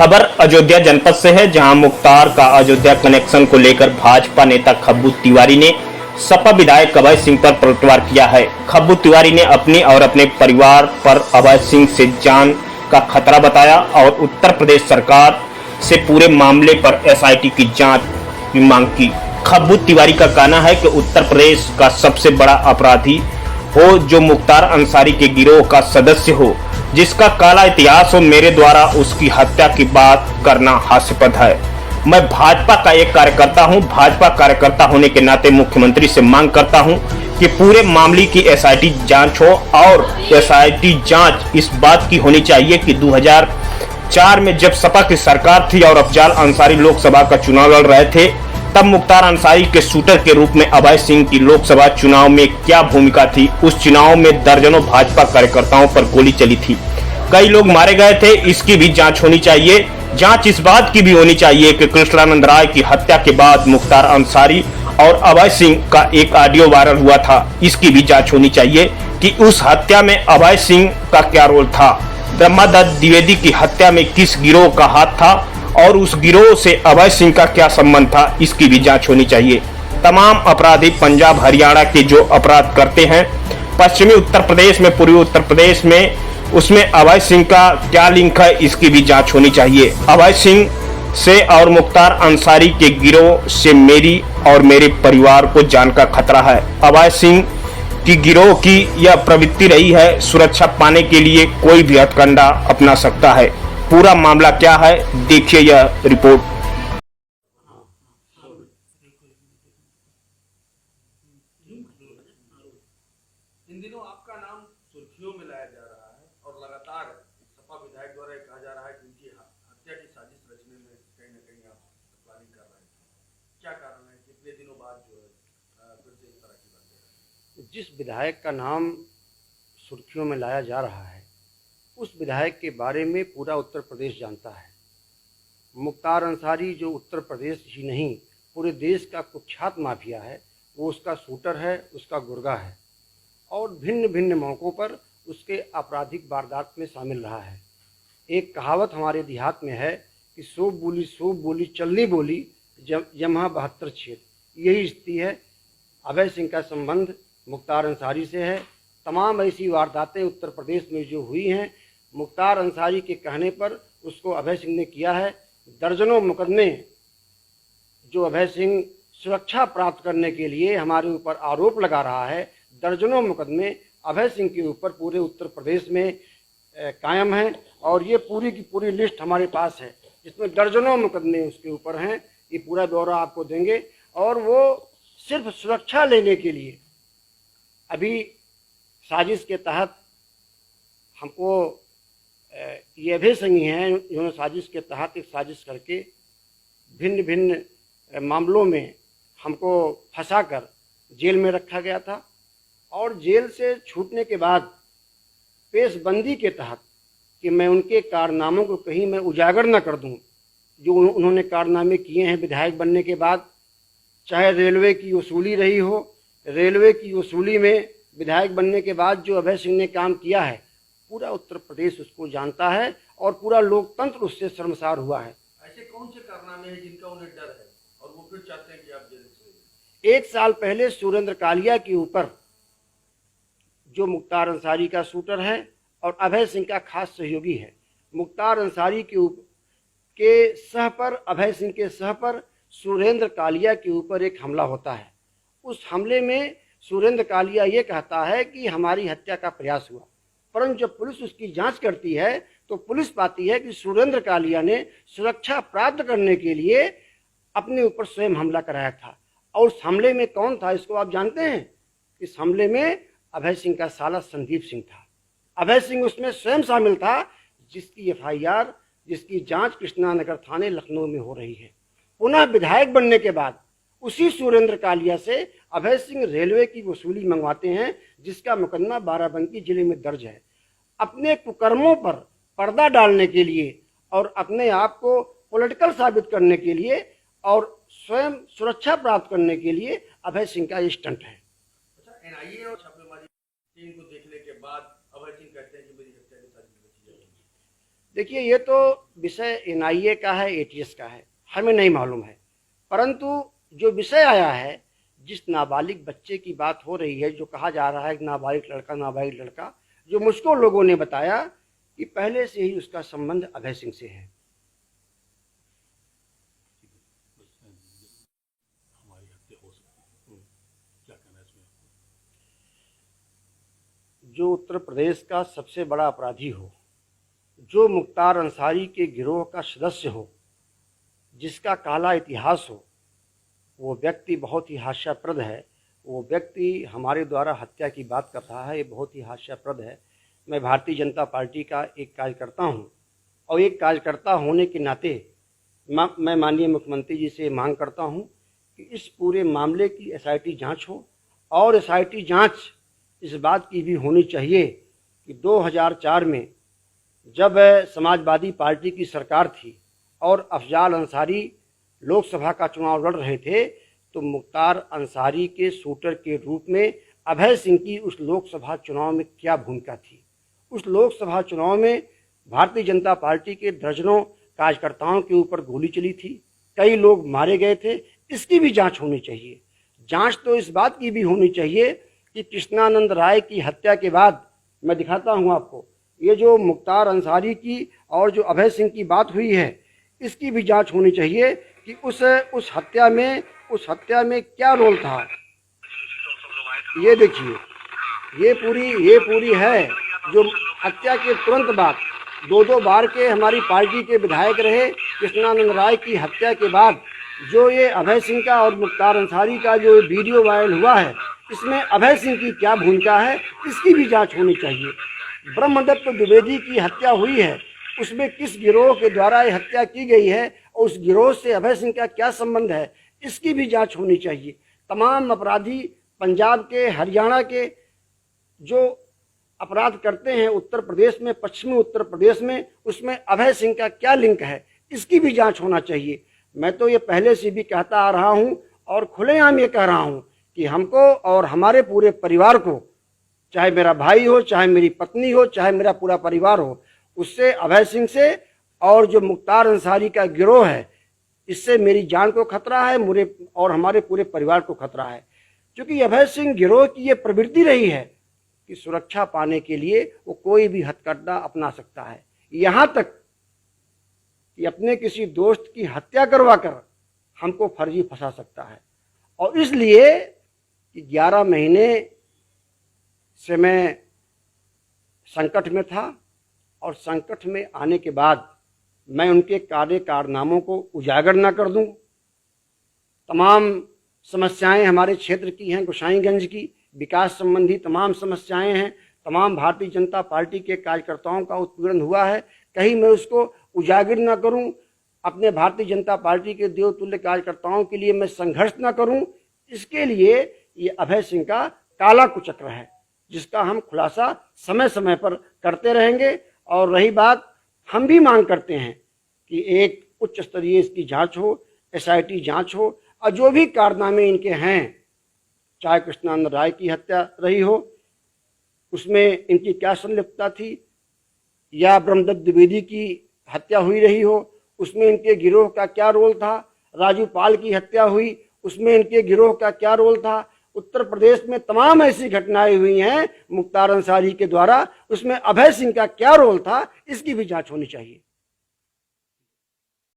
खबर अयोध्या जनपद से है, जहां मुख्तार का अयोध्या कनेक्शन को लेकर भाजपा नेता खब्बू तिवारी ने सपा विधायक अभय सिंह पर पलटवार किया है। खब्बू तिवारी ने अपने और अपने परिवार पर अभय सिंह से जान का खतरा बताया और उत्तर प्रदेश सरकार से पूरे मामले पर एसआईटी की जांच की मांग की। खब्बू तिवारी का कहना है कि उत्तर प्रदेश का सबसे बड़ा अपराधी हो जो मुख्तार अंसारी के गिरोह का सदस्य हो, जिसका काला इतिहास हो, मेरे द्वारा उसकी हत्या की बात करना हास्यास्पद है। मैं भाजपा का एक कार्यकर्ता हूं। भाजपा कार्यकर्ता होने के नाते मुख्यमंत्री से मांग करता हूं कि पूरे मामले की एसआईटी जांच हो और एसआईटी जांच इस बात की होनी चाहिए कि 2004 में जब सपा की सरकार थी और अफजाल अंसारी लोकसभा का चुनाव लड़ रहे थे, तब मुख्तार अंसारी के शूटर के रूप में अभय सिंह की लोकसभा चुनाव में क्या भूमिका थी। उस चुनाव में दर्जनों भाजपा कार्यकर्ताओं पर गोली चली थी, कई लोग मारे गए थे। इसकी भी जांच होनी चाहिए। जांच इस बात की भी होनी चाहिए कि कृष्णानंद राय की हत्या के बाद मुख्तार अंसारी और अभय सिंह का एक ऑडियो वायरल हुआ था। इसकी भी जांच होनी चाहिए कि उस हत्या में अभय सिंह का क्या रोल था। ब्रह्मादत्त द्विवेदी की हत्या में किस गिरोह का हाथ था और उस गिरोह से अभय सिंह का क्या संबंध था, इसकी भी जांच होनी चाहिए। तमाम अपराधी पंजाब हरियाणा के जो अपराध करते हैं, पश्चिमी उत्तर प्रदेश में, पूर्वी उत्तर प्रदेश में, उसमें अभय सिंह का क्या लिंक है, इसकी भी जांच होनी चाहिए। अभय सिंह से और मुख्तार अंसारी के गिरोह से मेरी और मेरे परिवार को जान का खतरा है। अभय सिंह की गिरोह की यह प्रवृत्ति रही है, सुरक्षा पाने के लिए कोई भी हथकंडा अपना सकता है। पूरा मामला क्या है, देखिए यह रिपोर्ट। इन दिनों आपका नाम सुर्खियों में लाया जा रहा है और लगातार सपा विधायक द्वारा कहा जा रहा है कि उनकी हत्या की साजिश रचने में कहीं ना कहीं आप प्लानिंग कर रहे थे। क्या कारण है कि इतने दिनों बाद जो है फिर से इस तरह की बात? जिस विधायक का नाम सुर्खियों में लाया जा रहा है, उस विधायक के बारे में पूरा उत्तर प्रदेश जानता है। मुख्तार अंसारी जो उत्तर प्रदेश ही नहीं पूरे देश का कुख्यात माफिया है, वो उसका शूटर है, उसका गुर्गा है और भिन्न भिन्न मौक़ों पर उसके आपराधिक वारदात में शामिल रहा है। एक कहावत हमारे देहात में है कि सो बोली चलनी बोली जमहा 72 छेद। यही स्थिति है। अभय सिंह का संबंध मुख्तार अंसारी से है। तमाम ऐसी वारदातें उत्तर प्रदेश में जो हुई हैं, मुख्तार अंसारी के कहने पर उसको अभय सिंह ने किया है। दर्जनों मुकदमे जो अभय सिंह सुरक्षा प्राप्त करने के लिए हमारे ऊपर आरोप लगा रहा है, दर्जनों मुकदमे अभय सिंह के ऊपर पूरे उत्तर प्रदेश में कायम हैं और ये पूरी की पूरी लिस्ट हमारे पास है, जिसमें दर्जनों मुकदमे उसके ऊपर हैं। ये पूरा ब्यौरा आपको देंगे और वो सिर्फ सुरक्षा लेने के लिए अभी साजिश के तहत हमको ये अभय सिंह ही हैं जिन्होंने साजिश के तहत एक साजिश करके भिन्न भिन्न मामलों में हमको फंसाकर जेल में रखा गया था और जेल से छूटने के बाद पेशबंदी के तहत कि मैं उनके कारनामों को कहीं मैं उजागर न कर दूं, जो उन्होंने कारनामे किए हैं विधायक बनने के बाद, चाहे रेलवे की वसूली रही हो, रेलवे की वसूली में विधायक बनने के बाद जो अभय सिंह ने काम किया है, पूरा उत्तर प्रदेश उसको जानता है और पूरा लोकतंत्र उससे शर्मसार हुआ है। ऐसे कौन से कारनामे हैं जिनका उन्हें डर है और वो फिर चाहते हैं कि आप जेल से? 1 साल पहले सुरेंद्र कालिया के ऊपर, जो मुख्तार अंसारी का शूटर है और अभय सिंह का खास सहयोगी है, मुख्तार अंसारी के सह पर, अभय सिंह के सह पर सुरेंद्र कालिया के ऊपर एक हमला होता है। उस हमले में सुरेंद्र कालिया ये कहता है कि हमारी हत्या का प्रयास हुआ, परंतु जब पुलिस उसकी जांच करती है तो पुलिस पाती है कि सुरेंद्र कालिया ने सुरक्षा प्राप्त करने के लिए अपने ऊपर स्वयं हमला कराया था। और उस हमले में कौन था, इसको आप जानते हैं? इस हमले में अभय सिंह का साला संदीप सिंह था। अभय सिंह उसमें स्वयं शामिल था, जिसकी FIR, जिसकी जांच कृष्णानगर थाने लखनऊ में हो रही है। पुनः विधायक बनने के बाद उसी सुरेंद्र कालिया से अभय सिंह रेलवे की वसूली मंगवाते हैं, जिसका मुकदमा बाराबंकी जिले में दर्ज है। अपने कुकर्मों पर पर्दा डालने के लिए और अपने आप को पॉलिटिकल साबित करने के लिए और स्वयं सुरक्षा प्राप्त करने के लिए अभय सिंह का ये स्टंट है। अच्छा, NIA और छापेमारी टीम को देखने के बाद अभय सिंह कहते हैं कि मेरी हत्या की साजिश रची जाएगी। देखिए, ये तो विषय एनआईए का है, एटीएस का है, हमें नहीं मालूम है। परंतु जो विषय आया है, जिस नाबालिग बच्चे की बात हो रही है, जो कहा जा रहा है कि नाबालिग लड़का, जो मुझको लोगों ने बताया कि पहले से ही उसका संबंध अभय सिंह से है। जो उत्तर प्रदेश का सबसे बड़ा अपराधी हो, जो मुख्तार अंसारी के गिरोह का सदस्य हो, जिसका काला इतिहास हो, वो व्यक्ति बहुत ही हास्यास्पद है। वो व्यक्ति हमारे द्वारा हत्या की बात कर रहा है, ये बहुत ही हास्यास्पद है। मैं भारतीय जनता पार्टी का एक कार्यकर्ता हूँ और एक कार्यकर्ता होने के नाते मैं माननीय मुख्यमंत्री जी से मांग करता हूँ कि इस पूरे मामले की एसआईटी जांच हो और एसआईटी जांच इस बात की भी होनी चाहिए कि 2004 में जब समाजवादी पार्टी की सरकार थी और अफजाल अंसारी लोकसभा का चुनाव लड़ रहे थे, तो मुख्तार अंसारी के शूटर के रूप में अभय सिंह की उस लोकसभा चुनाव में क्या भूमिका थी। उस लोकसभा चुनाव में भारतीय जनता पार्टी के दर्जनों कार्यकर्ताओं के ऊपर गोली चली थी, कई लोग मारे गए थे। इसकी भी जांच होनी चाहिए। जांच तो इस बात की भी होनी चाहिए कि कृष्णानंद राय की हत्या के बाद, मैं दिखाता हूं आपको, ये जो मुख्तार अंसारी की और जो अभय सिंह की बात हुई है, इसकी भी जांच होनी चाहिए कि उस हत्या में क्या रोल था। ये देखिए, ये पूरी है जो हत्या के तुरंत बाद 2-2 बार के हमारी पार्टी के विधायक रहे। कृष्णानंद राय की हत्या के बाद जो ये अभय सिंह का और मुख्तार अंसारी का जो वीडियो वायरल हुआ है, इसमें अभय सिंह की क्या भूमिका है, इसकी भी जांच होनी चाहिए। ब्रह्मदत्त द्विवेदी की हत्या हुई है, उसमें किस गिरोह के द्वारा ये हत्या की गई है और उस गिरोह से अभय सिंह का क्या संबंध है, इसकी भी जांच होनी चाहिए। तमाम अपराधी पंजाब के, हरियाणा के जो अपराध करते हैं उत्तर प्रदेश में, पश्चिमी उत्तर प्रदेश में, उसमें अभय सिंह का क्या लिंक है, इसकी भी जांच होना चाहिए। मैं तो ये पहले से भी कहता आ रहा हूं और खुलेआम ये कह रहा हूं कि हमको और हमारे पूरे परिवार को, चाहे मेरा भाई हो, चाहे मेरी पत्नी हो, चाहे मेरा पूरा परिवार हो, उससे, अभय सिंह से और जो मुख्तार अंसारी का गिरोह है, इससे मेरी जान को खतरा है, मुझे और हमारे पूरे परिवार को खतरा है। क्योंकि अभय सिंह गिरोह की ये प्रवृत्ति रही है कि सुरक्षा पाने के लिए वो कोई भी हथकंडा अपना सकता है, यहाँ तक कि अपने किसी दोस्त की हत्या करवाकर हमको फर्जी फंसा सकता है। और इसलिए कि 11 महीने से मैं संकट में था और संकट में आने के बाद मैं उनके कार्य कारनामों को उजागर ना कर दूं। तमाम समस्याएं हमारे क्षेत्र की हैं, गोसाईगंज की विकास संबंधी तमाम समस्याएं हैं, तमाम भारतीय जनता पार्टी के कार्यकर्ताओं का उत्पीड़न हुआ है, कहीं मैं उसको उजागर ना करूं, अपने भारतीय जनता पार्टी के देवतुल्य कार्यकर्ताओं के लिए मैं संघर्ष ना करूं। इसके लिए ये अभय सिंह का काला कुचक्र है, जिसका हम खुलासा समय समय पर करते रहेंगे। और रही बात, हम भी मांग करते हैं कि एक उच्च स्तरीय इसकी जांच हो, एसआईटी जांच हो, और जो भी कारनामे इनके हैं, चाहे कृष्णानंद राय की हत्या रही हो, उसमें इनकी क्या संलिप्तता थी, या ब्रह्मदत्त द्विवेदी की हत्या हुई रही हो, उसमें इनके गिरोह का क्या रोल था, राजू पाल की हत्या हुई, उसमें इनके गिरोह का क्या रोल था। उत्तर प्रदेश में तमाम ऐसी घटनाएं हुई हैं मुख्तार अंसारी के द्वारा, उसमें अभय सिंह का क्या रोल था, इसकी भी जांच होनी चाहिए।